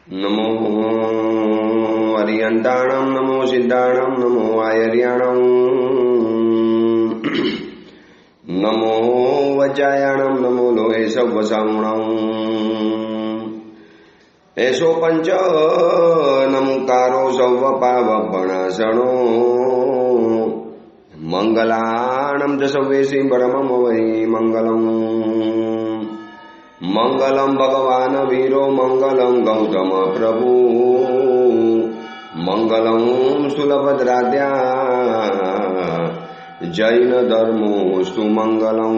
नमो अरियंताणं नमो सिद्धाणं नमो आयर्याणं नमो वज्रायाणं नमो लोहे सवसावणं एषो पंच नमकारो सवपावपणासणो मंगलाणं च सवेशि परमं वै मंगलम् मंगलम भगवान वीरो मंगलम गौतम प्रभु मंगलम सुलभद्राद्या जैन धर्मोस्तु मंगलम।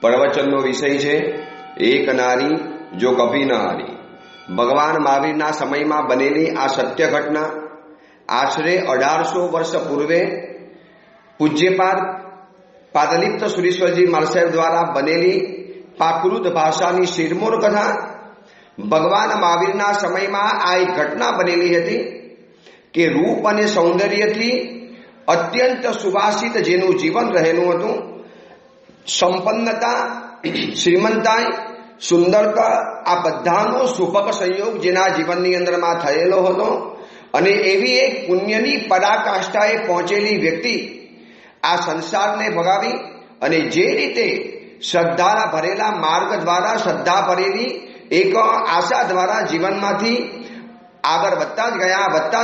प्रवचनનો વિષય છે એક નારી જો કભી ન હારી। ભગવાન મહાવીરના સમયમાં બનેલી આ સત્ય ઘટના આશરે 1800 વર્ષ પૂર્વે પૂજ્યપાદ પાદલિપ્ત સુરેશ્વરજી માલસાહેબ દ્વારા બનેલી પ્રાકૃત ભાષાની શિરમોર કથા। ભગવાન મહાવીરના સમયમાં આ એક ઘટના બનેલી હતી કે રૂપ અને સૌંદર્યથી અત્યંત સુવાસિત જેનું જીવન રહેલું હતું, સંપન્નતા, શ્રીમંતાઈ, સુંદરતા, આ બધાનો સુભગ સંયોગ જેના જીવનની અંદરમાં થયેલો હતો અને એવી એક પુણ્યની પરાકાષ્ઠાએ પહોંચેલી વ્યક્તિ આ સંસારને ભગાવી અને જે રીતે શ્રદ્ધાના ભરેલા માર્ગ દ્વારા, શ્રદ્ધા ભરેલી એક આશા દ્વારા જીવનમાંથી આગળ વધતા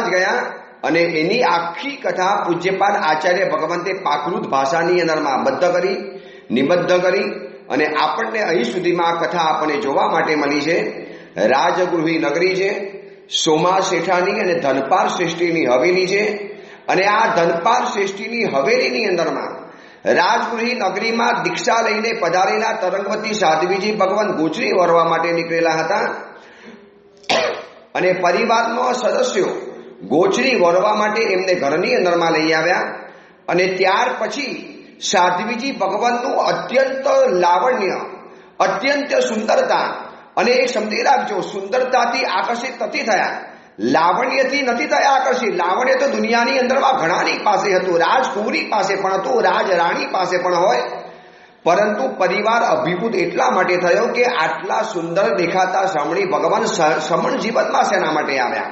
જ ગયા અને એની આખી કથા પૂજ્યપાદ આચાર્ય ભગવંતે પ્રાકૃત ભાષાની અંદરમાં નિબદ્ધ કરી અને આપણને અહીં સુધીમાં આ કથા આપણને જોવા માટે મળી છે। રાજગૃહી નગરી છે, સોમા શેઠાની અને ધનપાલ શ્રેષ્ઠીની હવેલી છે અને આ ધનપાલ શ્રેષ્ઠીની હવેલીની અંદરમાં રાજગૃહી નગરીમાં દીક્ષા લઈને પધારેલા તરંગવતી સાધ્વીજી ભગવાન ગોચરી વરવા માટે નીકળેલા હતા અને પરિવારનો સદસ્યો ગોચરી વરવા માટે એમને ઘરની અંદરમાં લઈ આવ્યા અને ત્યાર પછી સાધ્વીજી ભગવાનનું અત્યંત લાવણ્ય, અત્યંત સુંદરતા અને એ સમજી રાખજો, સુંદરતાથી આકર્ષિત નથી થયા, લાવણ્યથી નથી થયા આકર્ષિત। લાવણ્ય તો દુનિયાની અંદરમાં ઘણાની પાસે હતું, રાજકુંવરી પાસે પણ હતું, રાજરાણી પાસે પણ હોય, પરંતુ પરિવાર અભિભૂત એટલા માટે થયો કે આટલા સુંદર દેખાતા સામણી ભગવાન સમણ જીવનમાં શેના માટે આવ્યા?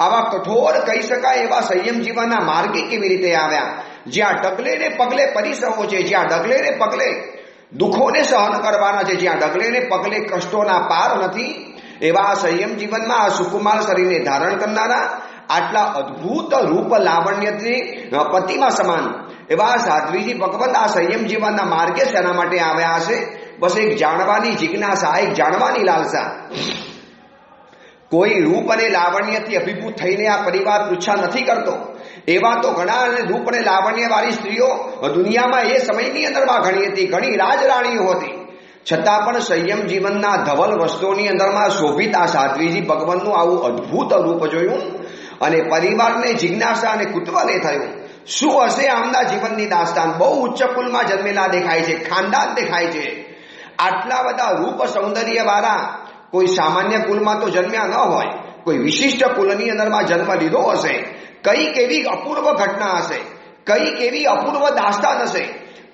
આવા કઠોર કહી શકાય એવા સંયમ જીવનના માર્ગે કેવી રીતે આવ્યા? જ્યાં ડગલે ને પગલે પરિશ્રમો છે, જ્યાં ડગલે ને પગલે દુઃખોને સહન કરવાના છે, જ્યાં ડગલે ને પગલે કષ્ટોના પાર નથી, એવા સંયમ જીવનમાં આ સુકુમાર શરીરને ધારણ કરનારા, આટલા અદ્ભુત રૂપ લાવણ્યથી પતિમાં સમાન એવા સાધ્વીજી ભગવાન આ સંયમ જીવનના માર્ગે શેના માટે આવ્યા હશે? બસ એક જાણવાની જિજ્ઞાસા, એક જાણવાની લાલસા। કોઈ રૂપ અને લાવણ્યથી અભિભૂત થઈને આ પરિવાર પૃચ્છા નથી કરતો। એવા તો ઘણા રૂપ અને લાવણ્ય વાળી સ્ત્રીઓ દુનિયામાં એ સમયની અંદરમાં ઘણી હતી, ઘણી રાજરાણીઓ હતી, છતાં પણ સંયમ જીવનના ધવલ વસ્ત્રોની અંદરમાં શોભિત આ સાધ્વીજી ભગવાનનું આવું અદ્ભુત રૂપ જોયું અને પરિવારને જિજ્ઞાસા અને કુતૂહલ થયું, શું હશે આમના જીવનની દાસ્તાન? બહુ ઉચ્ચ કુલમાં જન્મેલા દેખાય છે, ખાનદાન દેખાય છે, આટલા બધા રૂપ સૌંદર્ય વાળા કોઈ સામાન્ય કુલમાં તો જન્મ્યા ન હોય, કોઈ વિશિષ્ટ કુલની અંદરમાં જન્મ લીધો હશે, કઈક એવી અપૂર્વ ઘટના હશે, કઈક એવી અપૂર્વ દાસ્તાન હશે,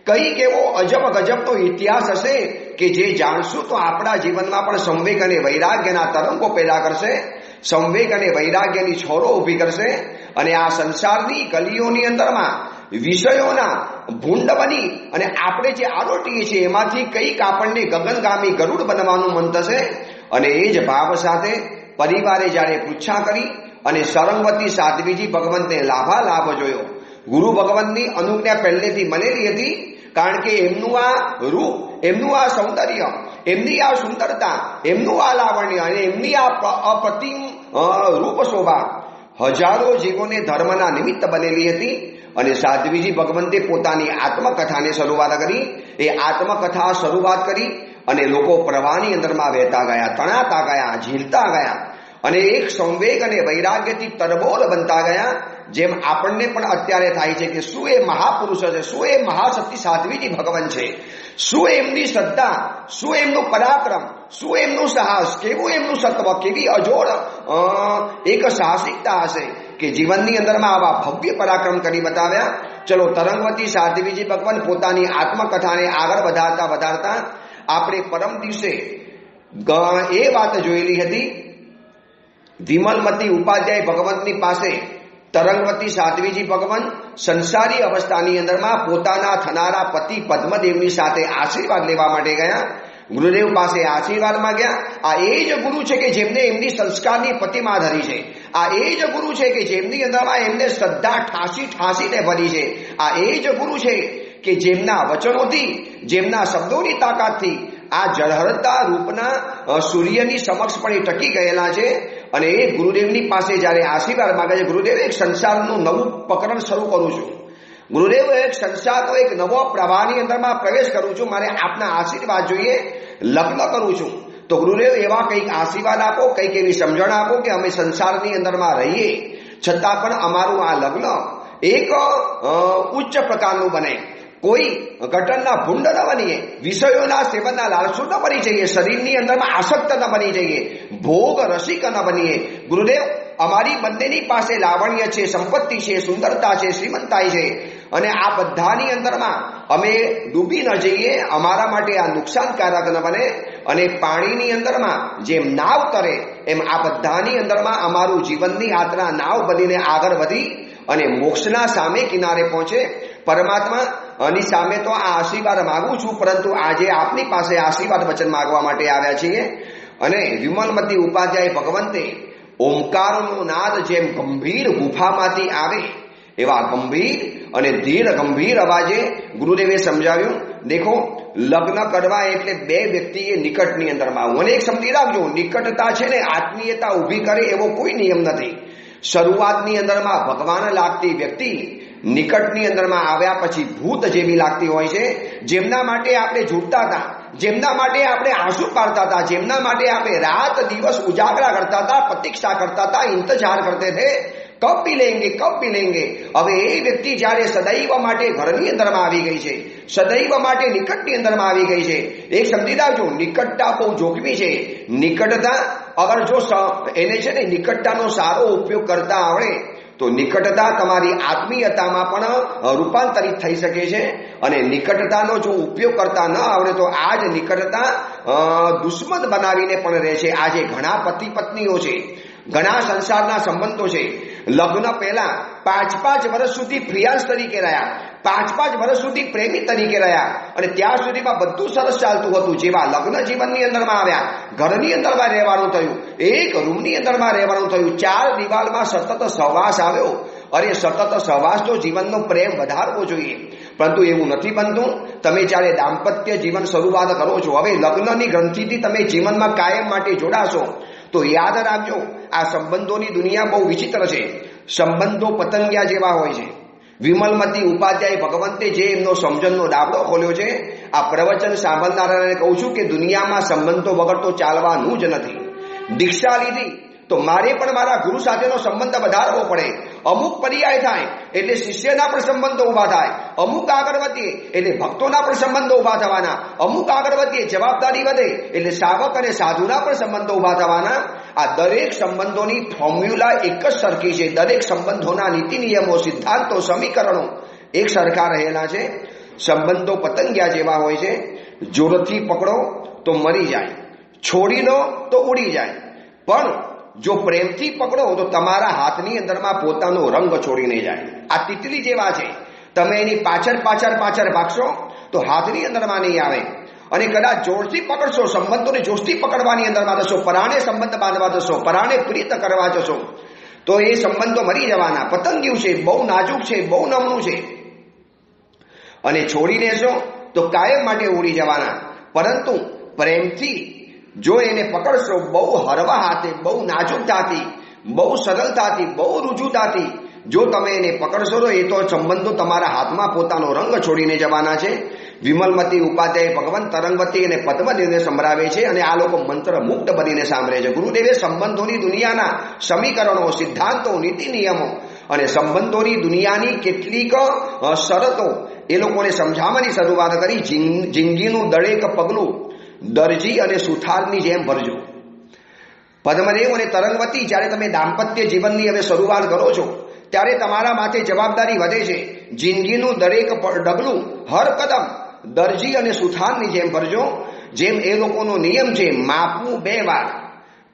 કઈક એવો અજબ ગજબનો ઇતિહાસ હશે કે જે જાણશું તો આપણા જીવનમાં પણ સંવેગ અને વૈરાગ્યના તરંગો પેદા કરશે, સંવેગ અને વૈરાગ્યની છોરો ઊભી કરશે અને આ સંસારની ગલીઓની અંદરમાં વિષયોના ભૂંડ બની અને આપણે જે આરોટીએ છીએ એમાંથી કંઈક આપણને ગગનગામી ગરુડ બનવાનું મન થશે। અને એ જ ભાવ સાથે પરિવારે જ્યારે પૃચ્છા કરી અને સરંગવતી સાધ્વીજી ભગવંતને લાભાલાભ જોયો। ગુરુ ભગવંતની અનુજ્ઞા પહેલેથી મળેલી હતી, કારણ કે એમનું આ રૂપ, એમનું આ સૌંદર્ય, એમની આ સુંદરતા, એમનું આ લાવણ્ય અને એમની આ અપ્રતિમ રૂપ શોભા હજારો જીવોને ધર્મના નિમિત્ત બનેલી હતી અને સાધ્વીજી ભગવંતે પોતાની આત્મકથાને શરૂઆત કરી। એ આત્મકથા શરૂઆત કરી અને લોકો પ્રવાહની અંદરમાં વહેતા ગયા, તણાતા ગયા, ઝીલતા ગયા અને એક સંવેગ અને વૈરાગ્યથી તરબોળ બનતા ગયા। જેમ આપણને પણ અત્યારે થાય છે કે શું એ મહાપુરુષ છે, શું એ મહાશક્તિ સાધ્વીજી ભગવાન છે, શું એમની શ્રદ્ધા, શું એમનું પરાક્રમ, શું એમનું સાહસ, કેવું એમનું સત્વ, કેવી અજોડ એક સાહસિકતા હશે કે જીવનની અંદરમાં આવા ભવ્ય પરાક્રમ કરી બતાવ્યા। ચલો, તરંગવતી સાધ્વીજી ભગવાન પોતાની આત્મકથાને આગળ વધારતા આપણે પરમ દિવસે એ વાત જોયેલી હતી. વિમલમતી ઉપાધ્યાય ભગવંતની પાસે તરંગવતી સાધ્વીજી ભગવાન સંસારી અવસ્થાની અંદરમાં પોતાના થનારા પતિ પદ્મદેવની સાથે આશીર્વાદ લેવા માટે ગયા. ગુરુદેવ પાસે આશીર્વાદ માંગ્યા. આ એ જ ગુરુ છે કે જેમને એમની સંસ્કારની પ્રતિમા ધરી છે. આ એ જ ગુરુ છે કે જેમની અંદરમાં એમને શ્રદ્ધા ઠાસીને ભરી છે. આ એ જ ગુરુ છે કે જેમના વચનોથી, જેમના શબ્દોની તાકાતથી આ જળહળતા રૂપના સૂર્યની સમક્ષ પણ એ ટકી ગયેલા છે. અને એ ગુરુદેવની પાસે જ્યારે આશીર્વાદ માંગે છે, ગુરુદેવ એક સંસારનું નવું પ્રકરણ શરૂ કરું છું, ગુરુદેવ એક સંસારનો એક નવો પ્રવાહની અંદરમાં પ્રવેશ કરું છું, મારે આપના આશીર્વાદ જોઈએ, લગ્ન કરું છું. તો ગુરુદેવ એવા કંઈક આશીર્વાદ આપો, કંઈક એવી સમજણ આપો કે અમે સંસારની અંદરમાં રહીએ છતાં પણ અમારું આ લગ્ન એક ઉચ્ચ પ્રકારનું બને, કોઈ ગટરના ભૂંડ ન બનીએ, વિષયોના સેવનના લાલસુ ન બની જઈએ, શરીરની અંદરમાં આસક્ત ન બની જઈએ, ભોગ રસિક ન બનીએ. ગુરુદેવ અમારી બંનેની પાસે લાવણ્ય છે, સંપત્તિ છે, સુંદરતા છે, શ્રીમંતાઈ છે, અને આ બધાની અંદરમાં અમે ડૂબી ન જઈએ, અમારા માટે આ નુકસાનકારક ન બને. અને પાણીની અંદરમાં જેમ નાવ તરે એમ આ બધાની અંદરમાં અમારું જીવનની યાત્રા નાવ બનીને આગળ વધી અને મોક્ષના સામે કિનારે પહોંચે. પરમાત્માની સામે તો આ આશીર્વાદ માગું છું, પરંતુ આજે આપની પાસે આશીર્વાદ વચન માગવા માટે આવ્યા છીએ. અને વિમલમતી ઉપાધ્યાય ભગવંતે ઓમકારનો નાદ જેમ ગંભીર ગુફામાંથી આવે એવા ગંભીર અને ધીર ગંભીર અવાજે ગુરુદેવે સમજાવ્યું. દેખો, લગ્ન કરવા એટલે બે વ્યક્તિએ નિકટની અંદરમાં આવવું. અને એક સમજી રાખજો, નિકટતા છે ને આત્મીયતા ઊભી કરે એવો કોઈ નિયમ નથી. શરૂઆતની અંદરમાં ભગવાન લાગતી વ્યક્તિ નિકટની અંદરમાં આવ્યા પછી ભૂત જેવી લાગતી હોય છે. જેમના માટે આપણે ઝૂટતા હતા, જેમના માટે આપણે આંસુ પાડતા હતા, જેમના માટે આપણે રાત દિવસ ઉજાગરા કરતા હતા, પ્રતીક્ષા કરતા હતા, ઇંતજાર કરતે થે, કબ મિલેંગે કબ મિલેંગે. હવે એ વ્યક્તિ જ્યારે સદૈવ માટે ઘરની અંદરમાં આવી ગઈ છે, સદૈવ માટે નિકટની અંદરમાં આવી ગઈ છે. એક સમજી રાખજો, નિકટતા બહુ જોખમી છે. નિકટતા અગર જો એને છે ને નિકટતાનો સારો ઉપયોગ કરતા આવડે તો નિકટતા તમારી આત્મીયતામાં પણ રૂપાંતરિત થઈ શકે છે. અને નિકટતાનો જો ઉપયોગ કરતા ન આવડે તો આ જ નિકટતા દુશ્મન બનાવીને પણ રહે છે. આજે ઘણા પતિ પત્નીઓ છે, ઘણા સંસારના સંબંધો છે, લગ્ન પહેલા 5-5 વર્ષ સુધી પ્રિયાંશ તરીકે રહ્યા, 5-5 વર્ષ સુધી પ્રેમી તરીકે રહ્યા, અને ત્યાં સુધીમાં બધું સરસ ચાલતું હતું. જેવા લગ્ન જીવનની અંદરમાં આવ્યા, ઘરની અંદરમાં રહેવાનું થયું, એક રૂમની અંદરમાં રહેવાનું થયું, 4 દિવાલમાં સતત સહવાસ આવ્યો. અરે સતત સહવાસ તો જીવનનો પ્રેમ વધારવો જોઈએ, પરંતુ એવું નથી બનતું. તમે જ્યારે દાંપત્ય જીવન શરૂઆત કરો છો, હવે લગ્નની ગ્રંથિથી તમે જીવનમાં કાયમ માટે જોડાશો, તો યાદ રાખજો, આ સંબંધોની દુનિયા બહુ વિચિત્ર છે. સંબંધો પતંગિયા જેવા હોય છે. વિમલમતી ઉપાધ્યાય ભગવંતે જે એમનો સમજણનો ડાબડો ખોલ્યો છે, આ પ્રવચન સાંભળનારાને કહું છું કે દુનિયામાં સંબંધો વગર તો ચાલવાનું જ નથી. દીક્ષા લીધી તો મારે પણ મારા ગુરુ સાથેનો સંબંધ વધારવો પડે. અમુક પર્યાય થાય એટલે શિષ્યના પણ સંબંધો ઊભા થાય, અમુક આગળ વધીએ એટલે ભક્તોના પણ સંબંધો ઊભા થવાના, અમુક આગળ વધીએ જવાબદારી વધે એટલે સાવક અને સાધુના પણ સંબંધો ઊભા થવાના. આ દરેક સંબંધોની ફોર્મ્યુલા એક જ સરખી છે. દરેક સંબંધોના નીતિ નિયમો, સિદ્ધાંતો, સમીકરણો એક સરખા રહેલા છે. સંબંધો પતંગિયા જેવા હોય છે. જોરથી પકડો તો મરી જાય, છોડી દો તો ઉડી જાય, પણ જો પ્રેમથી પકડો તો તમારા હાથની અંદરમાં પોતાનો રંગ છોડીને જાય. આ તિતલી જેવા છે, તમે એની પાછળ ભાગશો તો હાથની અંદરમાં નહીં આવે. અને કદાચ જોરથી પકડશો, સંબંધોને જોશથી પકડવાની અંદરમાં જશો, પરાણે સંબંધ બાંધવા જશો, પરાણે પ્રીત કરવા જશો, તો એ સંબંધો મરી જવાના. પતંગિયું છે, બહુ નાજુક છે, બહુ નમણું છે, અને છોડી દેશો તો કાયમ માટે ઉડી જવાના. પરંતુ પ્રેમથી જો એને પકડશો, બહુ હળવા હાથે, બહુ નાજુકતાથી, બહુ સરળતાથી, બહુ રુજુતાથી જો તમે એને પકડશો તો એ તો સંબંધો તમારા હાથમાં પોતાનો રંગ છોડીને જવાના છે. વિમલમતી ઉપાધ્યાય ભગવાન તરંગવતી અને પદ્મદેવને સંભળાવે છે, અને આ લોકો મંત્ર મુક્ત બનીને સાંભળે છે. ગુરુદેવે સંબંધોની દુનિયાના સમીકરણો, સિદ્ધાંતો, નીતિ નિયમો અને સંબંધોની દુનિયાની કેટલીક શરતો એ લોકોને સમજાવવાની શરૂઆત કરી. જિંદગીનું દરેક પગલું દરજી અને સુથારની જેમ ભરજો. પદ્મદેવ અને તરંગવતી, જ્યારે તમે દાંપત્ય જીવનની હવે શરૂઆત કરો છો ત્યારે તમારા માથે જવાબદારી વધે છે. જિંદગીનું દરેક ડગલું, હર કદમ દરજી અને સુથારની જેમ ભરજો. જેમ એ લોકોનો નિયમ છે માપવું 2 વાર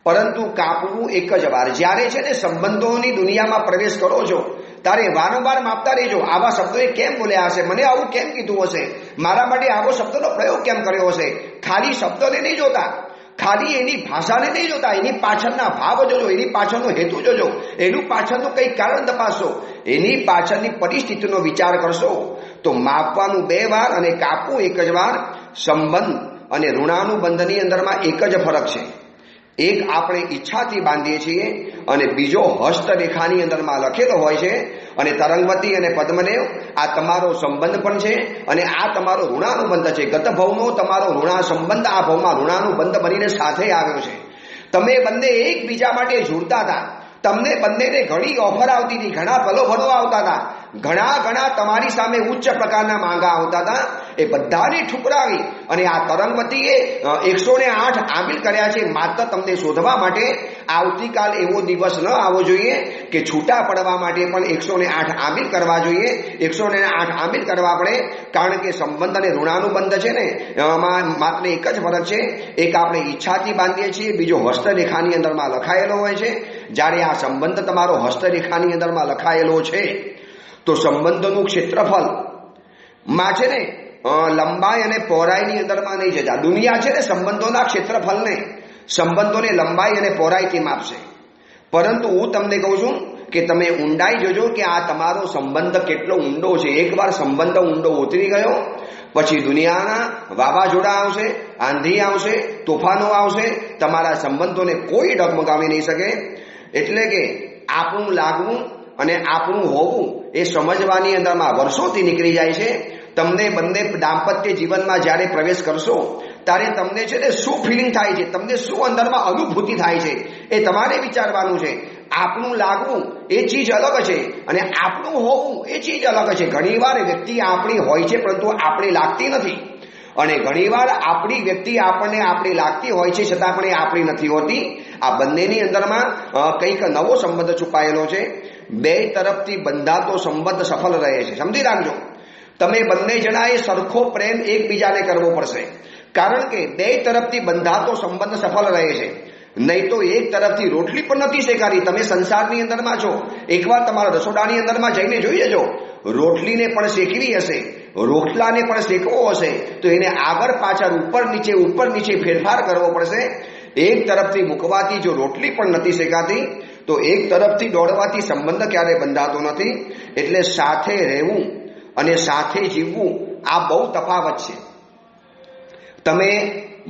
પરંતુ કાપવું 1 જ વાર. જ્યારે છે ને સંબંધોની દુનિયામાં પ્રવેશ કરો છો ત્યારે વારંવાર માપતા રહેજો. આવા શબ્દોએ કેમ બોલ્યા હશે, મને આવું કેમ કીધું હશે, મારા માટે આવો શબ્દનો પ્રયોગ કેમ કર્યો હશે. ખાલી શબ્દોને નહીં જોતા, ખાલી એની ભાષાને નહીં જોતા, એની પાછળના ભાવ જોજો, એની પાછળનો હેતુ જોજો, એનું પાછળનું કંઈ કારણ તપાસો, એની પાછળની પરિસ્થિતિનો વિચાર કરશો તો માપવાનું 2 વાર અને કાપવું 1 જ વાર. સંબંધ અને ઋણાનુબંધની અંદરમાં એક જ ફરક છે. એક આપણે ઈચ્છાથી બાંધીએ છીએ અને બીજો હસ્તરેખાની અંદરમાં લખેલો હોય છે. અને તરંગવતી અને પદ્મદેવ આ તમારો સંબંધ પણ છે અને આ તમારો ઋણાનુબંધ છે. ગત ભવનો તમારો ઋણા સંબંધ આ ભવમાં ઋણાનુબંધ બનીને સાથે આવ્યો છે. તમે બંને એકબીજા માટે જોડતા હતા, તમને બંનેને ઘણી ઓફર આવતી હતી, ઘણા પ્રલોભનો આવતા હતા, ઘણા તમારી સામે ઉચ્ચ પ્રકારના માંગા આવતા હતા. એ બધાને ઠુકરાવી અને આ તરંગવતીએ 108 આમિલ કર્યા છે માત્ર તમને શોધવા માટે. આવતીકાલ એવો દિવસ ન આવવો જોઈએ કે છૂટા પડવા માટે પણ 108 આમિલ કરવા જોઈએ. 108 આમિલ કરવા પડે, કારણ કે સંબંધ અને ઋણાનુબંધ છે ને એમાં માત્ર એક જ ફરક છે. એક આપણે ઈચ્છાથી બાંધીએ છીએ, બીજો હસ્તરેખાની અંદરમાં લખાયેલો હોય છે. જ્યારે આ સંબંધ તમારો હસ્તરેખાની અંદરમાં લખાયેલો છે તો સંબંધોનું ક્ષેત્રફળ માં છે ને લંબાઈ અને પહોળાઈની અંદરમાં નહીં જતા. દુનિયા છે ને સંબંધોના ક્ષેત્રફળને, સંબંધોને લંબાઈ અને પહોળાઈથી માપશે. પરંતુ હું તમને કહું છું કે તમે ઊંડાઈ જોજો કે આ તમારો સંબંધ કેટલો ઊંડો છે. એકવાર સંબંધ ઊંડો ઉતરી ગયો પછી દુનિયાના વાવાઝોડા આવશે, આંધી આવશે, તોફાનો આવશે, તમારા સંબંધોને કોઈ ડગમગાવી નહીં શકે. એટલે કે આપણું લાગવું અને આપણું હોવું એ સમજવાની અંદરમાં વર્ષોથી નીકળી જાય છે. તમને બંને દાંપત્ય જીવનમાં જ્યારે પ્રવેશ કરશો ત્યારે તમને છે ને શું ફિલિંગ થાય છે, તમને શું અંદરમાં અનુભૂતિ થાય છે એ તમારે વિચારવાનું છે. આપણું લાગવું એ ચીજ અલગ છે અને આપણું હોવું એ ચીજ અલગ છે. ઘણીવાર વ્યક્તિ આપણી હોય છે પરંતુ આપણી લાગતી નથી, અને ઘણીવાર આપણી વ્યક્તિ આપણને આપણી લાગતી હોય છે છતાં પણ એ આપણી નથી હોતી. આ બંનેની અંદરમાં કંઈક નવો સંબંધ છુપાયેલો છે. 2 તરફથી બંધાતો સંબંધ સફળ રહે છે. સમજી રાખજો, તમે બંને જણાએ સરખો પ્રેમ એકબીજાને કરવો પડશે, કારણ કે 2 તરફથી બંધાતો સંબંધ સફળ રહે છે. નહીં તો એક તરફથી રોટલી પણ નથી શેકારી. તમે સંસારની અંદરમાં છો, એકવાર તમારા રસોડાની અંદરમાં જઈને જોઈ લેજો. રોટલીને પણ શેકવી હશે, રોટલાને પણ શેકવો હશે તો એને આગળ પાછળ ઉપર નીચે ફેરફાર કરવો પડશે. એક તરફથી મૂકવાથી જો રોટલી પણ નથી શેકાતી તો એક તરફથી દોડવાથી સંબંધ ક્યારે બંધાતો નથી. એટલે સાથે રહેવું અને સાથે જીવવું આ બહુ તફાવત છે. તમે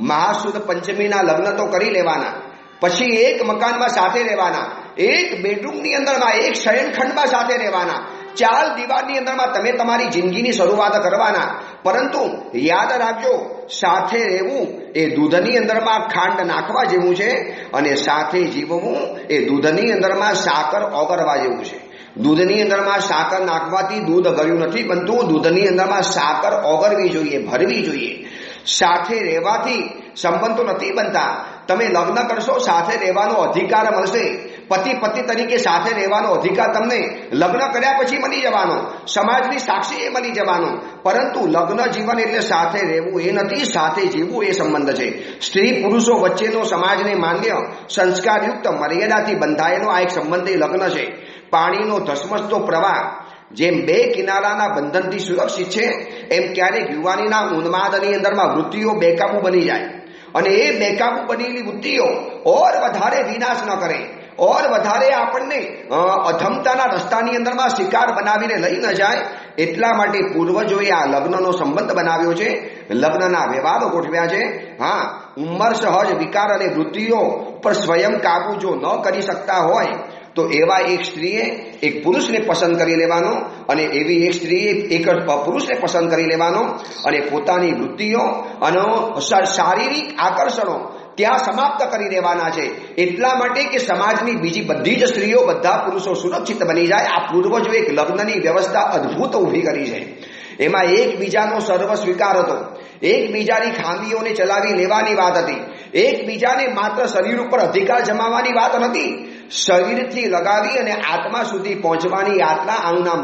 મહાસુદ પંચમીના લગ્ન તો કરી લેવાના, પછી એક મકાનમાં સાથે રહેવાના, એક બેડરૂમની અંદરમાં, એક શયનખંડમાં સાથે રહેવાના, 4 દિવાલની અંદરમાં તમે તમારી જિંદગીની શરૂઆત કરવાના. પરંતુ યાદ રાખજો, સાથે રહેવું એ દૂધની અંદરમાં ખાંડ નાખવા જેવું છે અને સાથે જીવવું એ દૂધની અંદરમાં સાકર ઓગળવા જેવું છે. દૂધની અંદરમાં સાકર નાખવાથી દૂધ ગળ્યું નથી બનતું, દૂધની અંદરમાં સાકર ઓગળવી જોઈએ, ભરવી જોઈએ. સાથે રહેવાથી સંબંધો નથી બનતા. તમે લગ્ન કરશો, સાથે રહેવાનો અધિકાર મળશે. પતિ તરીકે સાથે રહેવાનો અધિકાર તમને લગ્ન કર્યા પછી મળી જવાનો, સમાજની સાક્ષી એ મળી જવાનો. પરંતુ લગ્ન જીવન એટલે સાથે રહેવું એ નથી, સાથે જીવવું એ સંબંધ છે. સ્ત્રી પુરુષો વચ્ચેનો સમાજને માન્ય સંસ્કારયુક્ત મર્યાદાથી બંધાયેલો આ એક સંબંધ એ લગ્ન છે. પાણીનો ધસમસતો પ્રવાહ જેમ 2 કિનારાના બંધનથી સુરક્ષિત છે, એમ ક્યારેક યુવાનીના ઉન્માદની અંદરમાં વૃત્તિઓ બેકાબુ બની જાય અને એ બેકાબુ બનેલી વૃત્તિઓ ઓર વધારે વિનાશ ન કરે, ઓર વધારે આપણને અધમતાના રસ્તાની અંદરમાં શિકાર બનાવીને લઈ ન જાય. એટલા માટે પૂર્વજોએ આ લગ્નનો સંબંધ બનાવ્યો છે, લગ્નના વ્યવહારો ગોઠવ્યા છે. હા, ઉંમર સહજ વિકાર અને વૃત્તિઓ પર સ્વયં કાબુ જો ન કરી શકતા હોય તો એવા એક સ્ત્રીએ એક પુરુષને પસંદ કરી લેવાનો અને એવી એક સ્ત્રીએ એક પુરુષને પસંદ કરી લેવાનો અને પોતાની વૃત્તિઓ અને શારીરિક આકર્ષણો ત્યાં સમાપ્ત કરી દેવાના છે. એટલા માટે કે સમાજની બીજી બધી જ સ્ત્રીઓ, બધા પુરુષો સુરક્ષિત બની જાય. આ પૂર્વજો એક લગ્નની વ્યવસ્થા અદ્ભુત ઊભી કરી છે. એમાં એકબીજાનો સર્વ સ્વીકાર હતો, એકબીજાની ખામીઓને ચલાવી લેવાની વાત હતી, એકબીજાને માત્ર શરીર ઉપર અધિકાર જમાવવાની વાત નથી. શરીરથી લગાવી અને આત્મા સુધી પહોંચવાની યાત્રા આનું નામ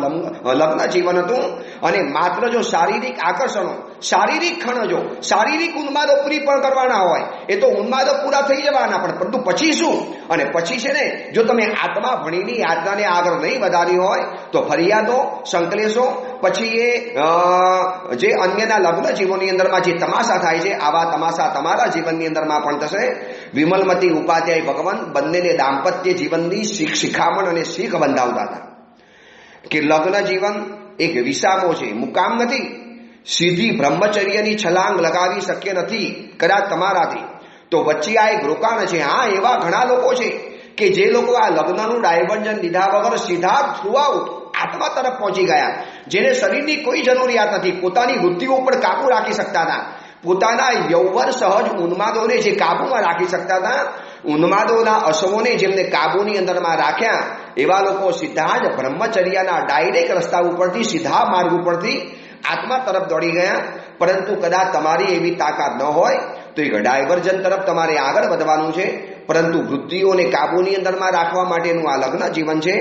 લગ્ન જીવન હતું. અને માત્ર જો શારીરિક આકર્ષણો, શારીરિક ખણજો, શારીરિક ઉન્માદો પૂરી પણ કરવાના હોય, એ તો ઉન્માદો પૂરા થઈ જવાના, પણ પરંતુ પછી શું? અને પછી છે ને, જો તમે આત્મા ભણીની યાત્રાને આગળ નહીં વધારી હોય તો ફરિયાદો, સંકલેશો, પછી એ જે અન્યના લગ્ન જીવનની અંદરમાં જે તમાશા થાય છે, આવા તમાશા તમારા જીવનની અંદરમાં પણ થશે. વિમલમતી ઉપાધ્યાય ભગવાન બંનેને દાંપત્ય જીવનની શિખામણ અને શીખ બંધાવતા હતા કે લગ્ન જીવન એક વિસામો છે, મુકામ નથી. સીધી બ્રહ્મચર્યની છલાંગ લગાવી શક્ય નથી કદાચ તમારાથી, તો વચ્ચે આ એક રોકાણ છે. હા, એવા ઘણા લોકો છે કે જે લોકો આ લગ્નનું ડાયવર્ઝન લીધા વગર સીધા થ્રુ આઉટ આત્મા તરફ પહોંચી ગયા, જેને શરીરની કોઈ જરૂરિયાત નથી, પોતાની વૃત્તિઓ ઉપર કાબુ રાખી શકતા હતા, પોતાના યૌવન સહજ ઉન્માદોને જે કાબુમાં રાખી શકતા હતા, ઉન્માદોના અસમોને જેમને કાબુની અંદરમાં રાખ્યા, એવા લોકો સીધા જ બ્રહ્મચર્યના ડાયરેક્ટ રસ્તા ઉપરથી, સીધા માર્ગ ઉપરથી આત્મા તરફ દોડી ગયા. પરંતુ કદાચ તમારી એવી તાકાત ન હોય તો એક ડાયવર્ઝન તરફ તમારે આગળ વધવાનું છે. પરંતુ વૃત્તિઓને કાબુની અંદરમાં રાખવા માટેનું આ લગ્ન જીવન છે.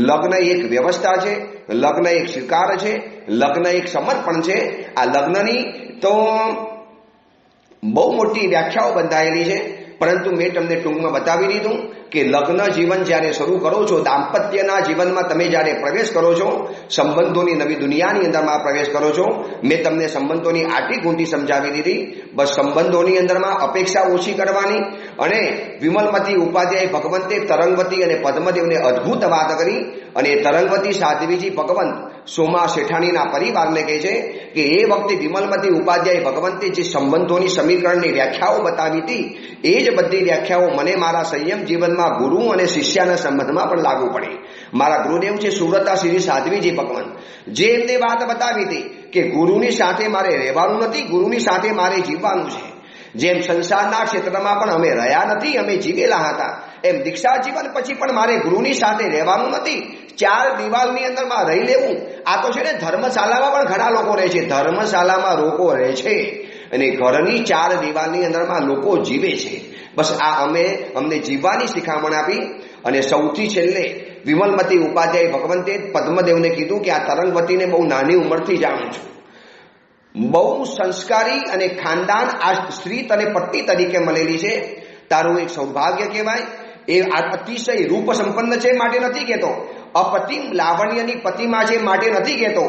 લગ્ન એક વ્યવસ્થા છે, લગ્ન એક સ્વીકાર છે, લગ્ન એક સમર્પણ છે. આ લગ્નની તો બહુ મોટી વ્યાખ્યાઓ બંધાયેલી છે, પરંતુ મેં તમને ટૂંકમાં બતાવી દીધું કે લગ્ન જીવન જ્યારે શરૂ કરો છો, દાંપત્યના જીવનમાં તમે જ્યારે પ્રવેશ કરો છો, સંબંધોની નવી દુનિયાની અંદરમાં પ્રવેશ કરો છો. મેં તમને સંબંધોની આટી ગૂંટી સમજાવી દીધી. બસ સંબંધોની અંદરમાં અપેક્ષા ઓછી કરવાની. અને વિમલમતી ઉપાધ્યાય ભગવંતે તરંગવતી અને પદ્મદેવને અદ્ભુત વાત કરી. અને તરંગવતી સાધ્વીજી ભગવંત સોમા શેઠાણીના પરિવારને કહે છે કે એ વખતે વિમલમતી ઉપાધ્યાય ભગવંતે જે સંબંધોની સમીકરણની વ્યાખ્યાઓ બતાવી હતી, એ જ બધી વ્યાખ્યાઓ મને મારા સંયમ જીવનમાં ગુરુ અને શિષ્યના સંબંધમાં પણ લાગુ પડે. મારા ગુરુદેવ છે સુરતા શ્રી સાધ્વીજી ભગવાન, જે એમને વાત બતાવી હતી કે ગુરુની સાથે મારે રહેવાનું નથી, ગુરુની સાથે મારે જીવવાનું છે. જેમ સંસારના ક્ષેત્રમાં પણ અમે રહ્યા નથી, અમે જીવેલા હતા, એમ દીક્ષા જીવન પછી પણ મારે ગુરુની સાથે રહેવાનું નથી, ચાર દિવાલની અંદરમાં રહી લેવું. આ તો છે ને, ધર્મશાળામાં પણ ઘણા લોકો રહે છે, ધર્મશાળામાં લોકો રહે છે અને ઘરની ચાર દિવાલની અંદરમાં લોકો જીવે છે. બસ આ અમને જીવવાની શિખામણ આપી. અને સૌથી છેલ્લે વિમલમતી ઉપાધ્યાય ભગવંતે પદ્મદેવને કીધું કે આ તરંગવતીને બહુ નાની ઉંમરથી જાણું છું, બહુ સંસ્કારી અને ખાનદાન આ સ્ત્રી તને પત્ની તરીકે મળેલી છે, તારું એક સૌભાગ્ય કહેવાય. એ અતિશય રૂપ સંપન્ન છે માટે નથી કહેતો, અપતિમ લાવણ્યની પતિમાં છે માટે નથી કહેતો,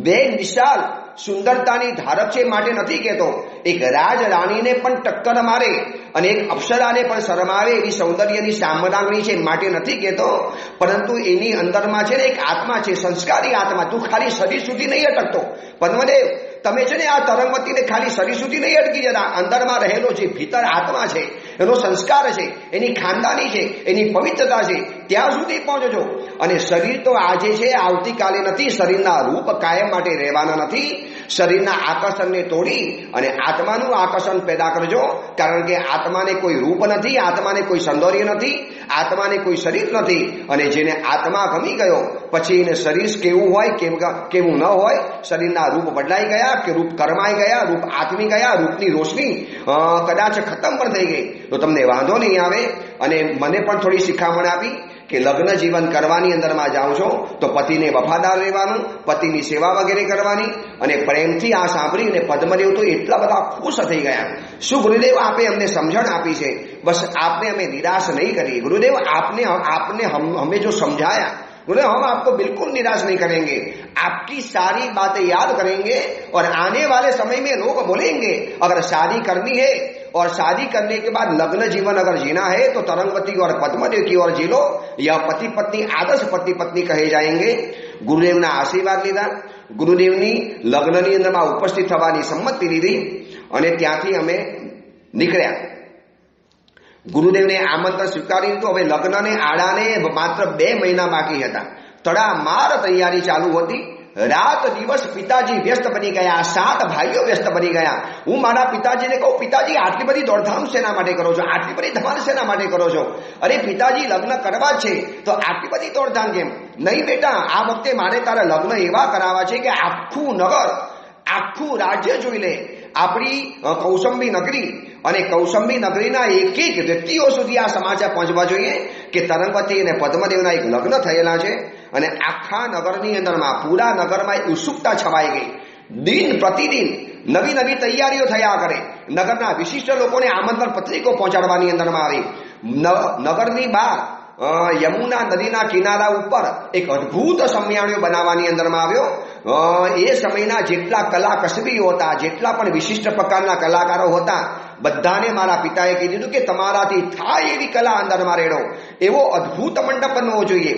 બે વિશાલ સુંદરતાની ધારક છે માટે નથી કહેતો, એક રાજ રાણીને પણ ટક્કર મારે અને એક અપ્સરાને પણ શરમાવે એવી સૌંદર્યની સામ્રાજ્ઞી છે માટે નથી કહેતો. પરંતુ એની અંદરમાં છે ને એક આત્મા છે, સંસ્કારી આત્મા. તું ખાલી શરીર સુધી નહીં અટકતો પદ્મદેવ, તમે છે ને આ તરંગવતીને ખાલી શરીર સુધી નહીં અટકી જતા, અંદરમાં રહેલો જે ભીતર આત્મા છે, એનો સંસ્કાર છે, એની ખાનદાની છે, એની પવિત્રતા છે, ત્યાં સુધી પહોંચજો. અને શરીર તો આજે છે, આવતીકાલે નથી. શરીરના રૂપ કાયમ માટે રહેવાના નથી. શરીરના આકર્ષણને તોડી અને આત્માનું આકર્ષણ પેદા કરજો. કારણ કે આત્માને કોઈ રૂપ નથી, આત્માને કોઈ સૌંદર્ય નથી, આત્માને કોઈ શરીર નથી. અને જેને આત્મા ગમી ગયો પછી એને શરીર કેવું હોય કેવું ન હોય, શરીરના રૂપ બદલાઈ ગયા કે રૂપ કરમાઈ ગયા, રૂપ આત્મી ગયા, રૂપની રોશની કદાચ ખતમ પણ થઈ ગઈ તો તમને વાંધો નહીં આવે. અને મને પણ થોડી શિખામણ આપી કે લગ્ન જીવન કરવાની અંદરમાં જાઓ છો તો પતિને વફાદાર રહેવાનું, પતિની સેવા વગેરે કરવાની. અને પ્રેમથી આ સાંભળીને પદ્મદેવ તો એટલા બધા ખુશ થઈ ગયા. શું ગુરુદેવ આપે અમને સમજણ આપી છે, બસ આપને અમે નિરાશ નહીં કરીએ. गुरुदेव आपने हमें जो समझाया, गुरुदेव हम आपको बिल्कुल निराश नहीं करेंगे, आपकी सारी बातें याद करेंगे. और आने वाले समय में लोग बोलेंगे अगर शादी करनी है और शादी करने के बाद लग्न जीवन अगर जीना है तो तरंगवती और पद्मदेव की ओर जी लो, यह पति पत्नी आदर्श पति पत्नी कहे जाएंगे. गुरुदेवના આશીર્વાદ લીધા, ગુરુદેવની લગ્નની અંદરમાં ઉપસ્થિત થવાની સંમતિ લીધી અને ત્યાંથી અમે નીકળ્યા. ગુરુદેવને આમંત્રણ સ્વીકારી લીધું. હવે લગ્નને આડાને માત્ર 2 મહિના બાકી હતા. તડામાર તૈયારી ચાલુ હતી. રાત દિવસ પિતાજી વ્યસ્ત બની ગયા, 7 ભાઈઓ વ્યસ્ત બની ગયા. હું મારા પિતાજીને કહું, પિતાજી આટલી બધી દોડધામ શેના માટે કરો છો, આટલી બધી ધમાલ શેના માટે કરો છો? અરે પિતાજી લગ્ન કરવા છે તો આટલી બધી દોડધામ કેમ? નહીં બેટા, આ વખતે મારે તારા લગ્ન એવા કરાવવા છે કે આખું નગર આખું રાજ્ય જોઈ લે, આપણી કૌશંબી નગરી અને કૌશંબી નગરીના એક એક વ્યક્તિઓ સુધી આ સમાચાર પહોંચવા જોઈએ કે તરંગવતી અને પદ્મદેવના એક લગ્ન થયેલા છે અને આખા નગરની અંદરમાં પૂરા નગરમાં એક ઉત્સુકતા છવાઈ ગઈ. દિન પ્રતિદિન નવી નવી તૈયારીઓ થયા કરે. નગરના વિશિષ્ટ લોકોને આમંત્રણ પત્રિકો પહોંચાડવાની અંદરમાં આવી. નગરની બહાર યમુના નદીના કિનારા ઉપર એક અદ્ભુત સમિયાણીઓ બનાવવાની અંદરમાં આવ્યો. એ સમયના જેટલા કલા કસબીઓ હતા, જેટલા પણ વિશિષ્ટ પ્રકારના કલાકારો હતા, બધાને મારા પિતાએ કીધું કે તમારાથી થાય એવી કલા અંદરમાં રેડો. એવો અદ્ભુત મંડપ બનવો જોઈએ,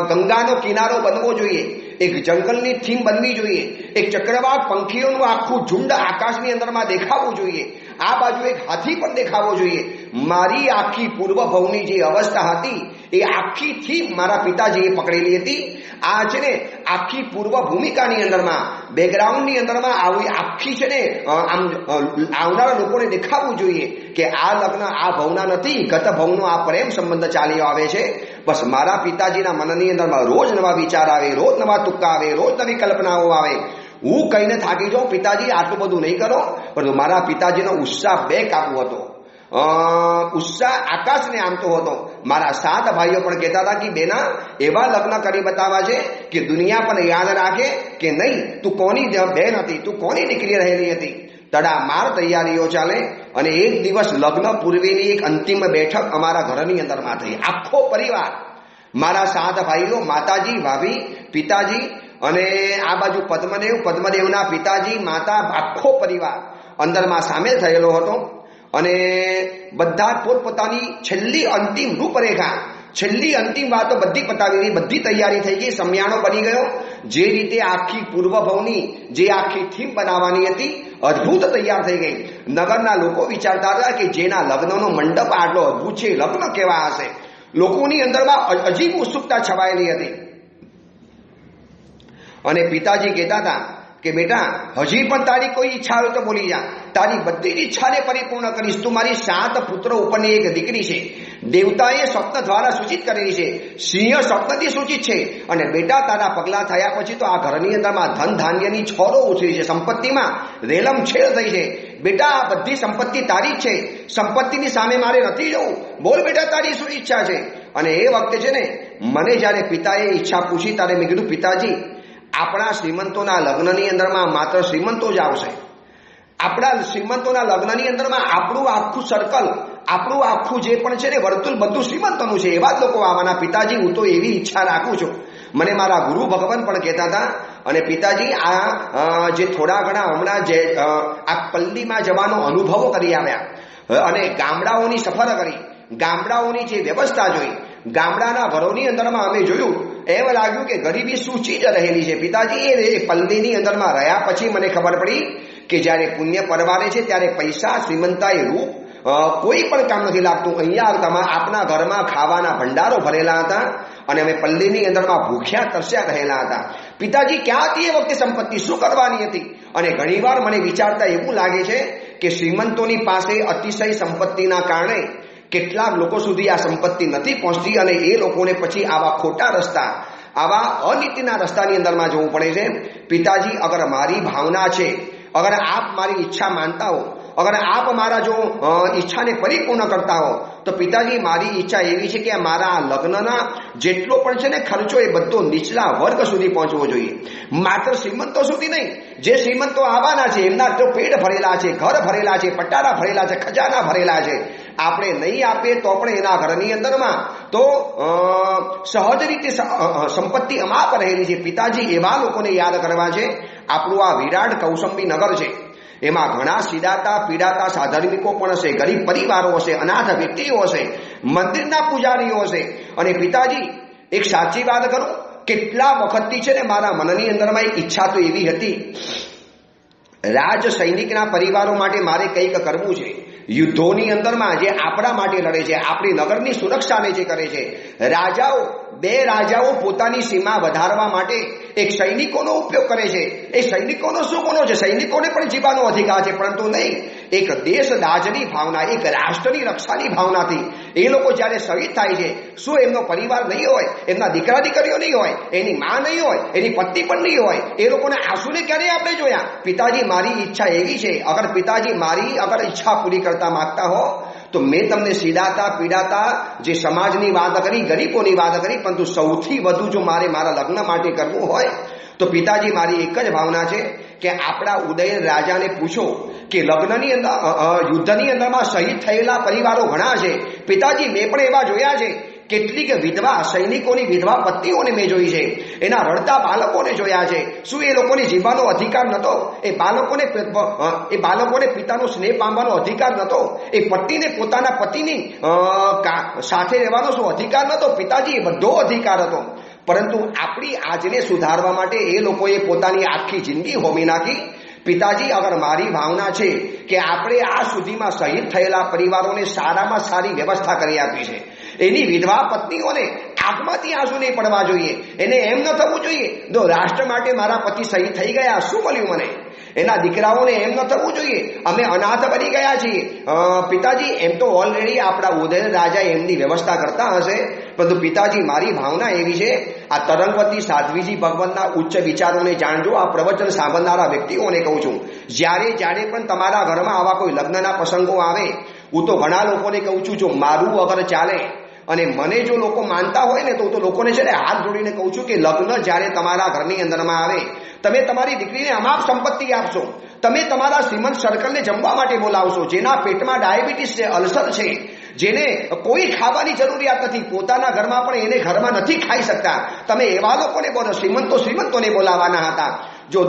ગંગાનો કિનારો બનવો જોઈએ, એક જંગલની થીમ બનવી જોઈએ, એક ચક્રવાત પંખીઓનું આખું ઝુંડ આકાશની અંદરમાં દેખાવું જોઈએ, આ બાજુ એક હાથી પણ દેખાવો જોઈએ. મારી આખી પૂર્વ ભવની જે અવસ્થા હતી એ આખી થીમ મારા પિતાજીએ પકડેલી હતી. આ છે ને આખી પૂર્વ ભૂમિકાની અંદરમાં, બેકગ્રાઉન્ડની અંદરમાં આવી આખી છે ને આમ આવનારા લોકોને દેખાવું જોઈએ કે આ લગ્ન આ ભવના નથી, ગત ભવનો આ પ્રેમ સંબંધ ચાલ્યો આવે છે. બસ મારા પિતાજીના મનની અંદરમાં રોજ નવા વિચાર આવે, રોજ નવા તુક્કા આવે, રોજ નવી કલ્પનાઓ આવે. હું કહીને થાકી જાઉં, પિતાજી આટલું બધું નહીં કરો, પરંતુ મારા પિતાજીનો ઉત્સાહ બે કાબુ હતો. ઉત્સાહ આકાશને આમતો હતો. મારા 7 ભાઈઓ પણ કહેતા હતા કે બેના એવા લગ્ન કરી બતાવવા છે કે દુનિયા પણ યાદ રાખે કે નહીં તું કોની બહેન હતી, તું કોની દીકરી રહેલી હતી. તડામાર તૈયારીઓ ચાલે અને એક દિવસ લગ્ન પૂર્વેની એક અંતિમ બેઠક અમારા ઘરની અંદરમાં થઈ. આખો પરિવાર, મારા 7 ભાઈઓ, માતાજી, ભાભી, પિતાજી અને આ બાજુ પદ્મદેવના પિતાજી, માતા, આખો પરિવાર અંદરમાં સામેલ થયેલો હતો. અને બધા પોતપોતાની છેલ્લી અંતિમ રૂપરેખા, છેલ્લી અંતિમ વાતો બધી પતાવી ગઈ, બધી તૈયારી થઈ ગઈ, સમિયાણો બની ગયો. જે રીતે આખી પૂર્વ ભવની જે આખી થીમ બનાવવાની હતી અદ્ભુત તૈયાર થઈ ગઈ. નગરના લોકો વિચારતા હતા કે જેના લગ્નનો મંડપ આટલો અદ્ભુત છે, લગ્ન કેવા હશે. લોકોની અંદરમાં અજીબ ઉત્સુકતા છવાયેલી હતી. અને પિતાજી કહેતા હતા કે બેટા હજી પણ તારી કોઈ ઈચ્છા હોય તો બોલી જા, તારી બધી જ ઈચ્છાને પરિપૂર્ણ કરીશ. તું મારી 7 પુત્રો ઉપરની એક દીકરી છે. દેવતાએ સ્વપ્ન દ્વારા સૂચિત કરેલી છે, સિંહ સ્વપ્નથી સૂચિત છે. અને બેટા તારા પગલા થયા પછી તો આ ઘરની અંદરમાં ધન ધાન્યની છોરો ઉછળી છે, સંપત્તિમાં રેલમ છેલ થઈ છે. બેટા આ બધી સંપત્તિ તારી જ છે, સંપત્તિની સામે મારે નથી જવું. બોલ બેટા તારી શું ઈચ્છા છે. અને એ વખતે છે ને મને જ્યારે પિતાએ ઈચ્છા પૂછી ત્યારે મેં કીધું પિતાજી આપણા શ્રીમંતોના લગ્નની અંદરમાં માત્ર શ્રીમંતો જ આવશે. આપણા શ્રીમંતોના લગ્નની અંદરમાં આપણું આખું સર્કલ, આપણું આખું જે પણ છે ને વર્તુળ બધું શ્રીમંતોનું છે, એવા જ લોકો આવવાના. પિતાજી હું તો એવી ઈચ્છા રાખું છું. મને મારા ગુરુ ભગવાન પણ કહેતા હતા. અને પિતાજી આ જે થોડા ઘણા હમણાં જે આ પલ્લીમાં જવાનો અનુભવો કરી આવ્યા અને ગામડાઓની સફર કરી, ગામડાઓની જે વ્યવસ્થા જોઈ, ગામડાના ઘરોની અંદરમાં અમે જોયું, એમ લાગ્યું કે ગરીબી શું ચીજ રહેલી છે. પિતાજી એ પલ્લીની અંદરમાં રહ્યા પછી મને ખબર પડી કે જ્યારે પુણ્ય પરવારે છે ત્યારે પૈસા, શ્રીમંતાઈ, રૂપ કોઈ પણ કામ નથી લાગતું. અહીંયા આપણા ઘરમાં ખાવાના ભંડારો ભરેલા હતા અને અમે પલ્લીની અંદરમાં ભૂખ્યા તરસ્યા રહેલા હતા. પિતાજી ક્યાં હતી એ વખતે સંપત્તિ, શું કરવાની હતી? અને ઘણીવાર મને વિચારતા એવું લાગે છે કે શ્રીમંતોની પાસે અતિશય સંપત્તિના કારણે કેટલાક લોકો સુધી આ સંપત્તિ નથી પહોંચતી અને એ લોકોને પછી આવા ખોટા રસ્તા, આવા અનીતિના રસ્તાની અંદરમાં જવું પડે છે. પિતાજી અગર મારી ભાવના છે, અગર આપ મારી ઈચ્છા માનતા હો, અગર આપ મારા જો ઈચ્છાને પરિપૂર્ણ કરતા હો તો પિતાજી મારી ઈચ્છા એવી છે કે મારા લગ્નના જેટલો પણ છે ને ખર્ચો એ બધો નીચલા વર્ગ સુધી પહોંચવો જોઈએ, માત્ર શ્રીમંતો સુધી નહીં. જે શ્રીમંતો આવવાના છે એમના તો પેટ ભરેલા છે, ઘર ભરેલા છે, પટારા ભરેલા છે, ખજાના ભરેલા છે. આપણે નહીં આપીએ તો પણ એના ઘરની અંદરમાં તો સહજ રીતે સંપત્તિ અમાપ રહેલી છે. પિતાજી એવા લોકોને યાદ કરવા છે. આપણું આ વિરાટ કૌશંબી નગર છે, એમાં ઘણા સીધાતા પીડાતા સાધર્મિકો પણ હશે, ગરીબ પરિવારો હશે, અનાથ વ્યક્તિઓ હશે, મંદિરના પૂજારીઓ હશે. અને પિતાજી એક સાચી વાત કરું, કેટલા વખતથી છે ને મારા મનની અંદરમાં એક ઈચ્છા તો એવી હતી, રાજ સૈનિકના પરિવારો માટે મારે કંઈક કરવું છે. યુદ્ધોની અંદરમાં જે આપણા માટે લડે છે, આપણી નગરની સુરક્ષાને જે કરે છે, રાજાઓ બે રાજાઓ પોતાની સીમા વધારવા માટે એક સૈનિકોનો ઉપયોગ કરે છે. એ સૈનિકોનો શું કોનો છે? સૈનિકોને પણ જીવવાનો અધિકાર છે, પરંતુ નહીં, એક દેશ દાજની ભાવના, એક રાષ્ટ્રની રક્ષાની ભાવનાથી એ લોકો જ્યારે શહીદ થાય છે, શું એમનો પરિવાર નહીં હોય, એમના દીકરા દીકરીઓ નહીં હોય, એની માં નહીં હોય, એની પત્ની પણ નહીં હોય, એ લોકોને આંસુને ક્યારેય આપણે જોયા? પિતાજી મારી ઈચ્છા એવી છે, અગર પિતાજી મારી અગર ઈચ્છા પૂરી કરતા માંગતા હો તો મેં તમને સીડાતા પીડાતા જે સમાજની વાત કરી, ગરીબોની વાત કરી, પરંતુ સૌથી વધુ જો મારે મારા લગ્ન માટે કરવું હોય તો પિતાજી મારી એક જ ભાવના છે કે આપણા ઉદયન રાજાને પૂછો કે લગ્નની અંદર યુદ્ધની અંદરમાં શહીદ થયેલા પરિવારો ઘણા છે. પિતાજી મેં પણ એવા જોયા છે, કેટલીક વિધવા સૈનિકોની વિધવા પત્નીઓને મેં જોઈ છે, એના રડતા બાળકોને જોયા છે. શું એ લોકોને જીવવાનો અધિકાર નહોતો? એ બાળકોને પિતાનો સ્નેહ પામવાનો અધિકાર નહોતો? એ પત્નીને પોતાના પતિની સાથે રહેવાનો શું અધિકાર નહોતો? પિતાજી એ બધો અધિકાર હતો. પરંતુ આપણી આજને સુધારવા માટે એ લોકોએ પોતાની આખી જિંદગી હોમી નાખી. પિતાજી અગર મારી ભાવના છે કે આપણે આ સુધીમાં શહીદ થયેલા પરિવારોને સારામાં સારી વ્યવસ્થા કરી આપી છે. એની વિધવા પત્નીઓને આંખમાંથી આંસુ નહીં પડવા જોઈએ. એને એમ ન થવું જોઈએ જો રાષ્ટ્ર માટે મારા પતિ શહીદ થઈ ગયા, શું મળ્યું મને? એના દીકરાઓને એમ ન થવું જોઈએ અમે અનાથ બની ગયા છીએ. પિતાજી એમ તો ઓલરેડી આપણા ઉદયન રાજા એમની વ્યવસ્થા કરતા હશે, પરંતુ પિતાજી મારી ભાવના એવી છે, આ તરંગવતી સાધ્વીજી ભગવાનના ઉચ્ચ વિચારોને જાણજો. આ પ્રવચન સાંભળનારા વ્યક્તિઓને કહું છું, જ્યારે પણ તમારા ઘરમાં આવા કોઈ લગ્નના પ્રસંગો આવે, હું તો ઘણા લોકોને કહું છું, જો મારું અગર ચાલે અને મને જો લોકો માનતા હોય ને તો લોકોને છે ને હાથ જોડીને કહું છું કે લગ્ન જ્યારે તમારા ઘરની અંદરમાં આવે, તમે તમારી દીકરીને અમાપ સંપત્તિ આપશો, તમે તમારા શ્રીમંત સર્કલને જમવા માટે બોલાવશો, જેના પેટમાં ડાયાબિટીસ છે, અલ્સર છે, જેને કોઈ ખાવાની જરૂરિયાત નથી, પોતાના ઘરમાં પણ એને ઘરમાં નથી ખાઈ શકતા, તમે એવા લોકોને બોલો. શ્રીમંતોને બોલાવવાના હતા. જો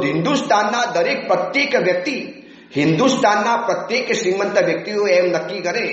હિન્દુસ્તાનના પ્રત્યેક શ્રીમંત વ્યક્તિઓ એમ નક્કી કરે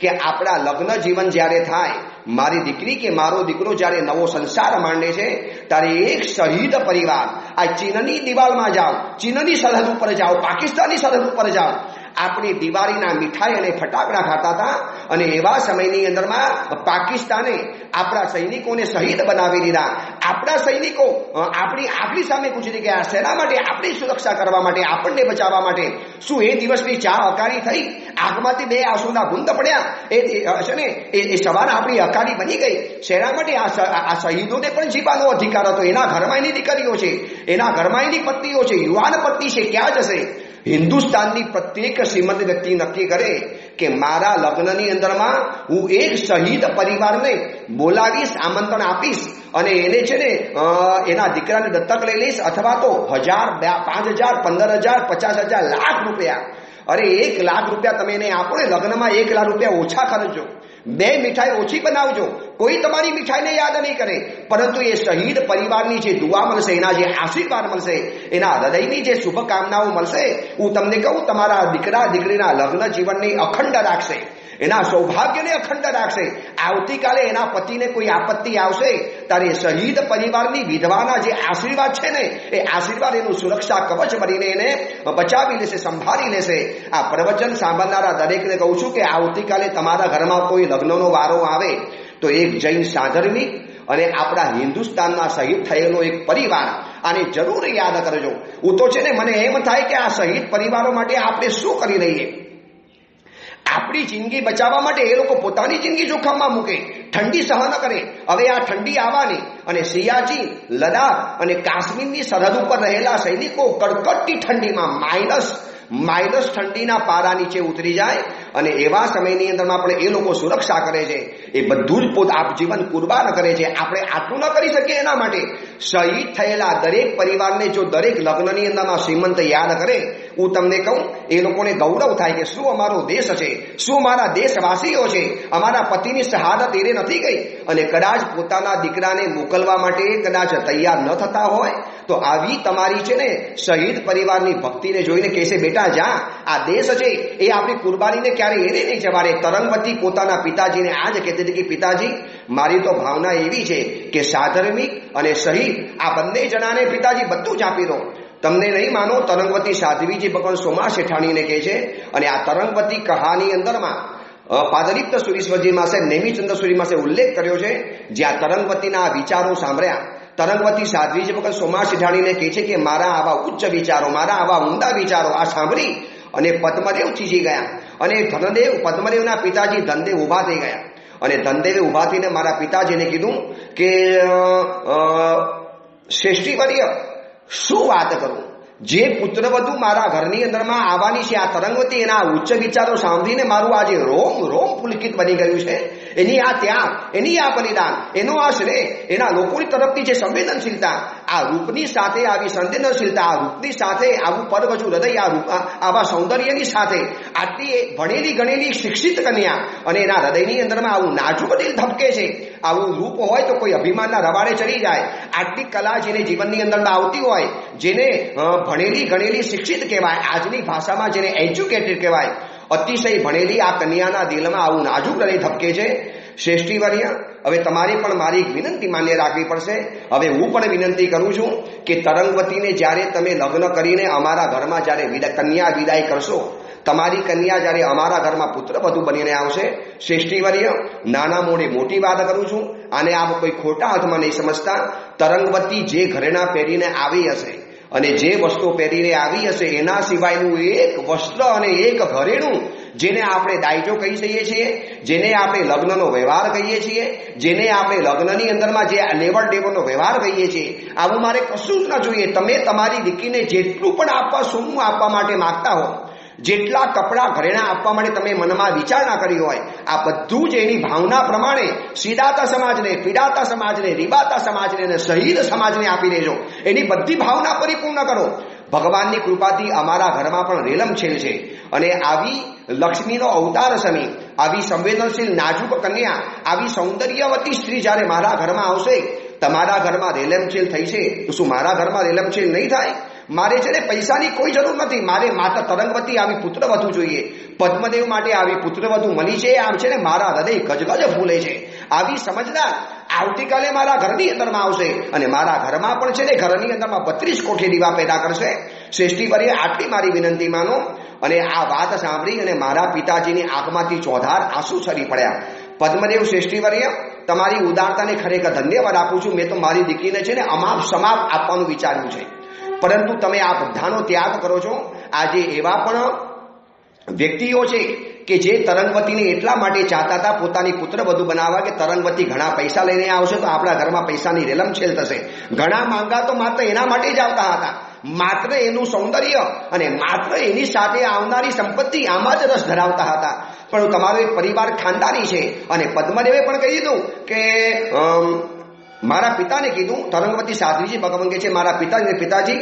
કે આપણા લગ્ન જીવન જ્યારે થાય, મારી દીકરી કે મારો દીકરો જ્યારે નવો સંસાર માંડે છે, ત્યારે એક શહીદ પરિવાર, આ ચીનની દિવાલમાં જાઓ, ચીનની સરહદ ઉપર જાઓ, પાકિસ્તાનની સરહદ ઉપર જાઓ, આપણી દિવાળીના મીઠાઈ અને ફટાકડા ખાતા હતા. અને એવા સમયની અંદરમાં પાકિસ્તાને આપણા સૈનિકોને શહીદ બનાવી દીધા. આપણા સૈનિકો આપણી સામે ગુજરી ગયા. શેના માટે? આપણી સુરક્ષા કરવા માટે, આપણને બચાવવા માટે. શું એ દિવસની ચા અકારી થઈ? આંખમાંથી બે આંસુના બુંદ પડ્યા? એ સવાર આપણી અકારી બની ગઈ. શેના માટે? આ શહીદોને પણ જીવવાનો અધિકાર હતો. એના ઘરમાં એની દીકરીઓ છે, એના ઘરમાં એની પત્નીઓ છે, યુવાન પત્ની છે, ક્યાં જશે? હિન્દુસ્તાનની પ્રત્યેક શ્રીમંત વ્યક્તિ નક્કી કરે કે મારા લગ્નની અંદરમાં હું એક શહીદ પરિવારને બોલાવીશ, આમંત્રણ આપીશ અને એને છે ને એના દીકરાને દત્તક લઈ લઈશ, અથવા તો 1000, 5000, 15000, 50000, લાખ રૂપિયા. અરે 1 લાખ રૂપિયા તમે એને આપો ને, લગ્નમાં 1 લાખ રૂપિયા ઓછા ખર્ચો, 2 મીઠાઈ ઓછી બનાવજો, કોઈ તમારી મીઠાઈને યાદ નહીં કરે, પરંતુ એ શહીદ પરિવારની જે દુઆ મળશે, એના જે આશીર્વાદ મળશે, એના હૃદયની જે શુભકામનાઓ મળશે, હું તમને કહું, તમારા દીકરા દીકરીના લગ્ન જીવનને અખંડ રાખશે, એના સૌભાગ્યને અખંડ રાખશે. આવતીકાલે એના પતિને કોઈ આપત્તિ આવશે ત્યારે શહીદ પરિવારની વિધવાના જે આશીર્વાદ છે ને, એ આશીર્વાદ એનું સુરક્ષા કવચ બનીને એને બચાવી લેશે, સંભાળી લેશે. આ પ્રવચન સાંભળનારા દરેકને કહું છું કે આવતીકાલે તમારા ઘરમાં કોઈ લગ્નનો વારો આવે તો એક જૈન સાધર્મિક અને આપણા હિન્દુસ્તાનના શહીદ થયેલો એક પરિવાર, આને જરૂર યાદ કરજો. હું તો છે ને, મને એમ થાય કે આ શહીદ પરિવારો માટે આપણે શું કરી રહીએ? આપણી જિંદગી બચાવવા માટે એ લોકો પોતાની જિંદગી જોખમમાં મૂકે, ઠંડી સહન કરે. હવે આ ઠંડી આવવાની અને સિયાચીન, લદાખ અને કાશ્મીરની સરહદ ઉપર રહેલા સૈનિકો કડકડતી ઠંડીમાં માઇનસ ઠંડીના પારા નીચે ઉતરી જાય અને એવા સમયની અંદરમાં પણ એ લોકો સુરક્ષા કરે છે. એ બધું જ જીવન કુરબાન કરે છે. આપણે આટલું ન કરી શકીએ? એના માટે શહીદ થયેલા દરેક પરિવારને જો દરેક લગ્નની અંદરમાં શ્રીમંત યાદ કરે, હું તમને કહું, એ લોકોને ગૌરવ થાય કે શું અમારો દેશ છે, શું અમારા દેશવાસીઓ છે, અમારા પતિની શહાદત એને નથી ગઈ. અને કદાચ પોતાના દીકરાને મોકલવા માટે કદાચ તૈયાર ન થતા હોય તો આવી તમારી છે ને શહીદ પરિવારની ભક્તિને જોઈને કહેશે, બેટા જા, આ દેશ છે એ આપણી કુરબાનીને ક્યારે એને નહીં જવાડે. તરંગવતી પોતાના પિતાજીને આ જ કહેતી હતી કે પિતાજી, મારી તો ભાવના એવી છે કે સાધર્મિક અને શહીદ આ બંને જણાને પિતાજી બધું જ આપી દો. તમને નહીં માનો, તરંગવતી સાધ્વીજી ભગવાન સોમા શેઠાણીને કહે છે. અને આ તરંગવતી કહાની અંદરમાં પાદરીપ્ત સુરીશ્વરજીમાં છે, નેમિચંદ્ર સુરીમાં છે ઉલ્લેખ કર્યો છે, જ્યાં તરંગવતીના વિચારો સાંભળ્યા. તરંગવતી સાધ્વીજી વખત સોમા સિંધાણીને કહે છે કે મારા આવા ઉચ્ચ વિચારો, મારા આવા ઊંડા વિચારો આ સાંભળી અને પદ્મદેવ થીજી ગયા. અને પદ્મદેવના પિતાજી ધનદેવ ઊભા થઈ ગયા. અને ધનદેવે ઊભા થઈને મારા પિતાજીને કીધું કે શ્રેષ્ઠીવર્ય, શું વાત કરું, જે પુત્રવધુ મારા ઘરની અંદરમાં આવવાની છે, આ તરંગવતી એના ઉચ્ચ વિચારો સાંભળીને મારું આજે રોમ રોમ પુલકિત બની ગયું છે. એની આ ત્યાગ, એની આ બલિદાન, એનો આ શ્રેય, એના લોકોની તરફથી જે સંવેદનશીલતા, આ રૂપની સાથે આવી સંવેદનશીલતા, આ રૂપની સાથે આવું પરગજુ હૃદય, આવા સૌંદર્યની સાથે આટલી ભણેલી ગણેલી શિક્ષિત કન્યા અને એના હૃદયની અંદરમાં આવું નાજુક દિલ ધબકે છે. આવું રૂપ હોય તો કોઈ અભિમાનના રવાડે ચડી જાય. આટલી કલા જેને જીવનની અંદરમાં આવતી હોય, જેને ભણેલી ગણેલી શિક્ષિત કહેવાય, આજની ભાષામાં જેને એજ્યુકેટેડ કહેવાય, અતિશય ભણેલી આ કન્યાના દિલમાં આવું નાજુક હૃદય ધબકે છે. શ્રેષ્ઠીવર્ય, હવે તમારે પણ મારી વિનંતી માન્ય રાખવી પડશે. હવે હું પણ વિનંતી કરું છું કે તરંગવતીને જ્યારે તમે લગ્ન કરીને અમારા ઘરમાં જ્યારે કન્યા વિદાય કરશો, તમારી કન્યા જ્યારે અમારા ઘરમાં પુત્રવધુ બનીને આવશે, શ્રેષ્ઠીવર્ય, નાના મોડે મોટી વાત કરું છું, આને આપ કોઈ ખોટા હાથમાં નહીં સમજતા. તરંગવતી જે ઘરેણા પહેરીને આવી હશે અને જે વસ્ત્રો પહેરીને આવી હશે, એના સિવાયનું એક વસ્ત્ર અને એક ઘરેણું, જેને આપણે દાયજો કહી શકીએ છીએ, જેને આપણે લગ્નનો વ્યવહાર કહીએ છીએ, જેને આપણે લગ્નની અંદરમાં જે લેવડ દેવડનો વ્યવહાર કહીએ છીએ, આવું મારે કશું જ ન જોઈએ. તમે તમારી દીકરીને જેટલું પણ આપવા, સોનું આપવા માટે માગતા હો, જેટલા કપડાં ઘરેણા આપવા માટે તમે મનમાં વિચારણા કરી હોય, આ બધું જ એની ભાવના પ્રમાણે સીદાતા સમાજને, પીડાતા સમાજને, રીબાતા સમાજને અને શહીદ સમાજને આપી દેજો. એની બધી ભાવના પરિપૂર્ણ કરો. ભગવાનની કૃપાથી અમારા ઘરમાં પણ રેલમછેલ છે. અને આવી લક્ષ્મીનો અવતાર સમી, આવી સંવેદનશીલ નાજુક કન્યા, આવી સૌંદર્યવતી સ્ત્રી જ્યારે મારા ઘરમાં આવશે, તમારા ઘરમાં રેલમછેલ થઈ છે તો શું મારા ઘરમાં રેલમછેલ નહીં થાય? મારે છે ને પૈસાની કોઈ જરૂર નથી. મારે માતા તરંગવતી આવી પુત્રવધુ જોઈએ. પદ્મદેવ માટે આવી પુત્રવધુ મળી છે. આમ છે ને મારા હૃદય ગજગજ ફૂલે છે. આવી સમજદાર આવતીકાલે મારા ઘરની અંદરમાં આવશે અને મારા ઘરમાં પણ છે ને ઘરની અંદરમાં 32 કોઠી દીવા પેદા કરશે. શ્રેષ્ઠીવર્ય, આટલી મારી વિનંતી માનો. અને આ વાત સાંભળી અને મારા પિતાજીની આંખમાંથી ચોધાર આંસુ સરી પડ્યા. પદ્મદેવ, શ્રેષ્ઠીવર્ય, તમારી ઉદારતાને ખરેખર ધન્યવાદ આપું છું. મેં તો મારી દીકરીને છે ને અમાપ સમાપ આપવાનું વિચાર્યું છે, પરંતુ તમે આ બધાનો ત્યાગ કરો છો. આજે એવા પણ વ્યક્તિઓ છે કે જે તરંગવતીને એટલા માટે ચાહતા હતા પોતાની પુત્રવધુ બનાવવા કે તરંગવતી ઘણા પૈસા લઈને આવશે તો આપણા ઘરમાં પૈસાની રેલમછેલ થશે. ઘણા માંગા તો માત્ર એના માટે જ આવતા હતા, માત્ર એનું સૌંદર્ય અને માત્ર એની સાથે આવનારી સંપત્તિ, આમાં જ રસ ધરાવતા હતા. પણ તમારો એક પરિવાર ખાનદાની છે. અને પદ્મદેવે પણ કહી દીધું કે મારા પિતાને કીધું, તરંગવતી સાધ્વીજી ભગવાન કહે છે પિતાજી,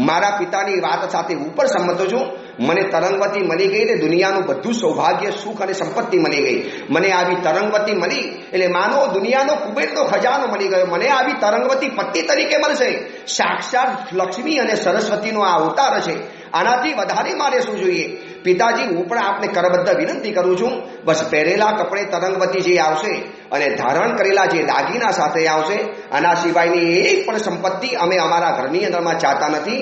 મારા પિતાની વાત સાથે હું પણ સંમત છું. મને તરંગવતી મળી ગઈ એટલે દુનિયાનું બધું સૌભાગ્ય, સુખ અને સંપત્તિ મળી ગઈ. મને આવી તરંગવતી મળી એટલે માનો દુનિયાનો કુબેરનો ખજાનો મળી ગયો. મને આવી તરંગવતી પત્ની તરીકે મળશે. સાક્ષાત લક્ષ્મી અને સરસ્વતીનો આ અવતાર છે. આનાથી વધારે મારે શું જોઈએ? પિતાજી, હું પણ આપને કરબદ્ધ વિનંતી કરું છું, બસ પહેરેલા કપડે તરંગવતી જે આવશે અને ધારણ કરેલા જે દાગીના સાથે આવશે, આના સિવાયની એક પણ સંપત્તિ અમે અમારા ઘરની અંદરમાં ચાહતા નથી.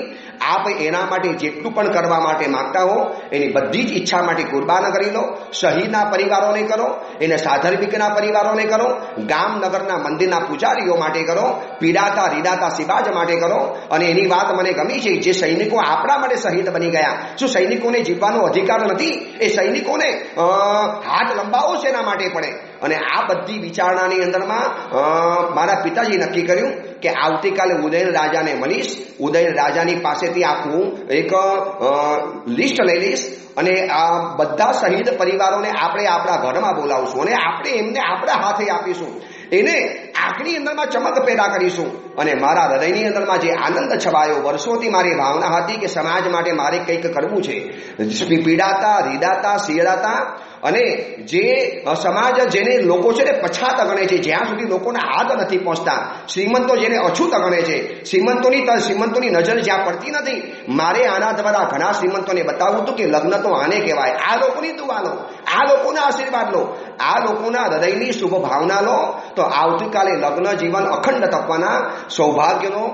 આપ એના માટે જેટલું પણ કરવા માટે માંગતા હો એની બધી જ ઈચ્છા માટે કુરબાન કરી લો. શહીદના પરિવારોને કરો, એને સાધર્મિકના પરિવારોને કરો, ગામ નગરના મંદિરના પૂજારીઓ માટે કરો, પીડાતા રીડાતા સિબાજ માટે કરો. અને એની વાત મને ગમી છે, જે સૈનિકો આપણા માટે શહીદ બની ગયા, શું સૈનિકોને જીવવાનો અધિકાર નથી? એ સૈનિકોને હાથ લંબાવો છે એના માટે પડે. અને આ બધી વિચારણાની અંદરમાં મારા પિતાજી નક્કી કર્યું કે આવતીકાલે ઉદયન રાજાને મળીશ. ઉદયન રાજાની પાસેથી આખું એક લિસ્ટ લઈ લઈશ અને આ બધા શહીદ પરિવારોને આપણે આપણા ઘરમાં બોલાવશું અને આપણે એમને આપણા હાથે આપીશું. એને આંખની અંદરમાં ચમક પેદા કરીશું. અને મારા હૃદયની અંદરમાં જે આનંદ છવાયો, વર્ષોથી મારી ભાવના હતી કે સમાજ માટે મારે કંઈક કરવું છે. પીડાતા રીડાતા શીડાતા અને જે સમાજ જેને લોકો છે ને પછાત ગણે છે, જ્યાં સુધી લોકોના હાથ નથી પહોંચતા, શ્રીમંતો જેને અછૂત ગણે છે, શ્રીમંતોની નજર જ્યાં પડતી નથી, મારે આના દ્વારા ઘણા શ્રીમંતોને બતાવવું હતું કે લગ્ન તો આને કહેવાય. આ લોકોની દુઆ લો, આ લોકોના આશીર્વાદ લો, આ લોકોના હૃદયની શુભ ભાવના લો, તો આવતીકાલે લગ્ન જીવન અખંડ તપવાના સૌભાગ્યનો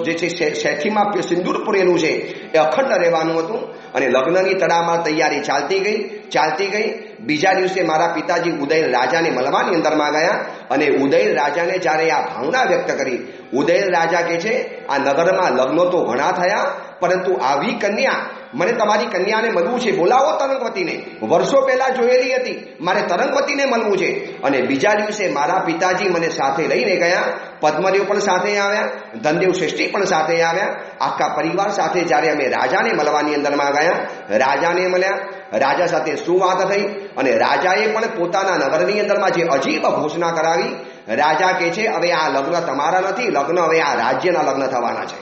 જે છે શેઠીમાં સિંદૂર પૂરેલું છે એ અખંડ રહેવાનું હતું. અને લગ્નની તડામાર તૈયારી ચાલતી ગઈ. ચાલતી ગઈ. બીજા દિવસે મારા પિતાજી ઉદયન રાજાને મળવાની અંદરમાં ગયા અને ઉદયન રાજાને જ્યારે આ ભાવના વ્યક્ત કરી. ઉદયન રાજા કહે છે, આ નગરમાં લગ્નો તો ઘણા થયા, પરંતુ આવી કન્યા, મને તમારી કન્યાને મળવું છે, બોલાવો તરંગવતીને. વર્ષો પહેલા જોયેલી હતી, મારે તરંગવતીને મળવું છે. અને બીજા દિવસે મારા પિતાજી મને સાથે લઈને ગયા. પદ્મદેવ પણ સાથે આવ્યા, ધનદેવ શ્રેષ્ઠી પણ સાથે આવ્યા. આખા પરિવાર સાથે જ્યારે અમે રાજાને મળવાની અંદરમાં ગયા, રાજાને મળ્યા, રાજા સાથે શું વાત થઈ અને રાજાએ પણ પોતાના નગરની અંદરમાં જે અજીબ ઘોષણા કરાવી. રાજા કહે છે, હવે આ લગ્ન તમારા નથી, લગ્ન હવે આ રાજ્યના લગ્ન થવાના છે.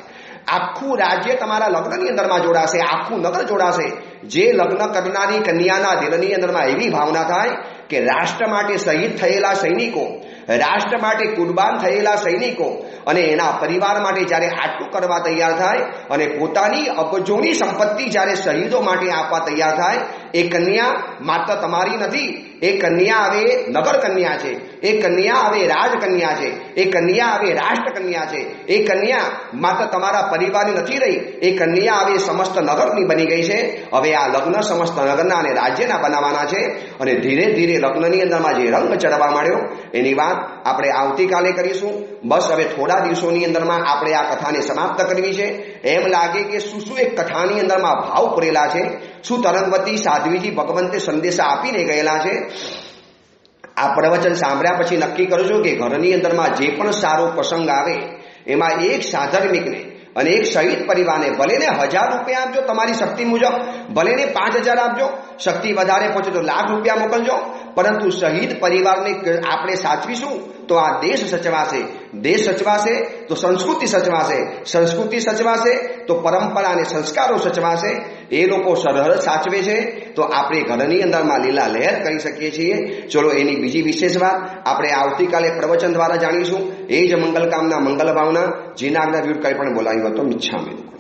આખું રાજ્ય તમારા લગ્નની અંદરમાં જોડાશે, આખું નગર જોડાશે. જે લગ્ન કરનારી કન્યાના દિલની અંદરમાં એવી ભાવના થાય કે રાષ્ટ્ર માટે શહીદ થયેલા સૈનિકો, રાષ્ટ્ર માટે કુરબાન થયેલા સૈનિકો અને એના પરિવાર માટે જ્યારે આટલું કરવા તૈયાર થાય અને પોતાની અબજોની સંપત્તિ જ્યારે શહીદો માટે આપવા તૈયાર થાય, એ કન્યા માત્ર તમારી નથી, એ કન્યા હવે નગર કન્યા છે, એ કન્યા હવે રાજકન્યા છે, એ કન્યા હવે રાષ્ટ્ર કન્યા છે. એ કન્યા માત્ર તમારા પરિવારની નથી રહી, એ કન્યા હવે સમસ્ત નગરની બની ગઈ છે. હવે આ લગ્ન સમસ્ત નગરના અને રાજ્યના બનાવવાના છે. અને ધીરે ધીરે લગ્નની અંદરમાં જે રંગ ચડવા માંડ્યો એની વાત આપણે આવતીકાલે કરીશું. બસ હવે થોડા દિવસોની અંદરમાં આપણે આ કથાને સમાપ્ત કરવી છે. એમ લાગે કે શું એક કથાની અંદરમાં ભાવ પૂરેલા છે, શું તરંગવતી સાધ્વીજી ભગવંતે સંદેશા આપીને ગયેલા છે. આ પ્રવચન સાંભળ્યા પછી નક્કી કરજો કે ઘરની અંદરમાં જે પણ સારો પ્રસંગ આવે એમાં એક સાધર્મિકને અને એક શહીદ પરિવારને ભલે ને 1000 રૂપિયા આપજો, તમારી શક્તિ મુજબ, ભલે ને 5000 આપજો, શક્તિ વધારે પહોંચે તો લાખ રૂપિયા મોકલજો, પરંતુ શહીદ પરિવારને આપણે સાચવીશું તો આ દેશ સચવાશે, દેશ સચવાશે તો સંસ્કૃતિ સચવાશે, સંસ્કૃતિ સચવાશે તો પરંપરા અને સંસ્કારો સચવાશે. એ લોકો સરહદ સાચવે છે તો આપણે ઘરની અંદરમાં લીલા લહેર કરી શકીએ છીએ. ચલો એની બીજી વિશેષ વાત આપણે આવતીકાલે પ્રવચન દ્વારા જાણીશું. એ જ મંગલ કામના મંગલ ભાવના જીનાગના વિરુદ્ધ કંઈ પણ બોલાયું હતો મિચ્છામી.